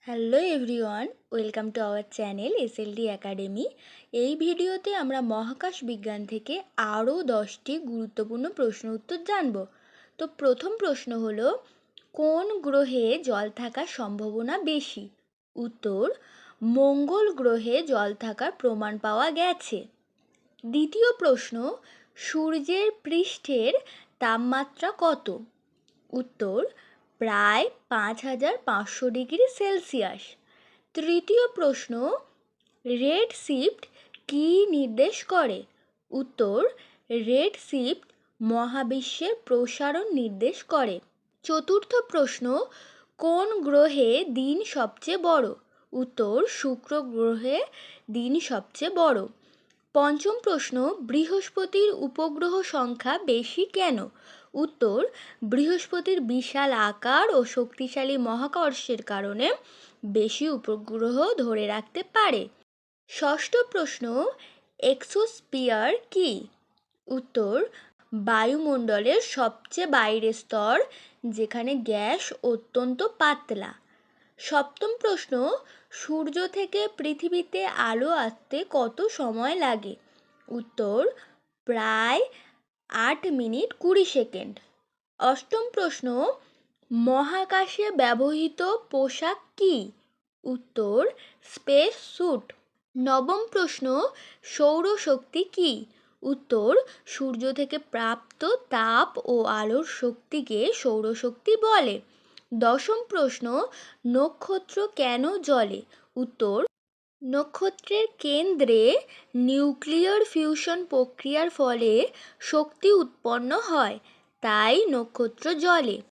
Hello everyone, welcome to our channel SLD academy. এই ভিডিওতে আমরা মহাকাশ বিজ্ঞান থেকে আরও 10টি গুরুত্বপূর্ণ প্রশ্ন উত্তর জানব। তো প্রথম প্রশ্ন হলো, কোন গ্রহে জল থাকার সম্ভাবনা বেশি? উত্তর, মঙ্গল গ্রহে জল থাকার প্রমাণ পাওয়া গেছে। দ্বিতীয় প্রশ্ন, সূর্যের পৃষ্ঠের তাপমাত্রা কত? উত্তর, প্রায় 5500 ডিগ্রি সেলসিয়াস। তৃতীয় প্রশ্ন, রেড শিফট কী নির্দেশ করে? উত্তর, রেড শিফট মহাবিশ্বের প্রসারণ নির্দেশ করে। চতুর্থ প্রশ্ন, কোন গ্রহে দিন সবচেয়ে বড়? উত্তর, শুক্র গ্রহে দিন সবচেয়ে বড়। পঞ্চম প্রশ্ন, বৃহস্পতির উপগ্রহ সংখ্যা বেশি কেন? উত্তর, বৃহস্পতির বিশাল আকার ও শক্তিশালী মহাকর্ষের কারণে বেশি উপগ্রহ ধরে রাখতে পারে। ষষ্ঠ প্রশ্ন, এক্সোস্ফিয়ার কি? উত্তর, বায়ুমণ্ডলের সবচেয়ে বাইরের স্তর যেখানে গ্যাস অত্যন্ত পাতলা। সপ্তম প্রশ্ন, সূর্য থেকে পৃথিবীতে আলো আসতে কত সময় লাগে? উত্তর, প্রায় 8 মিনিট 20 সেকেন্ড। অষ্টম প্রশ্ন, মহাকাশে ব্যবহৃত পোশাক কি? উত্তর, স্পেস স্যুট। নবম প্রশ্ন, সৌরশক্তি কি? উত্তর, সূর্য থেকে প্রাপ্ত তাপ ও আলোর শক্তিকে সৌরশক্তি বলে। দশম প্রশ্ন, নক্ষত্র কেন জ্বলে? উত্তর, নক্ষত্রের কেন্দ্রে নিউক্লিয়ার ফিউশন প্রক্রিয়ার ফলে শক্তি উৎপন্ন হয়, তাই নক্ষত্র জ্বলে।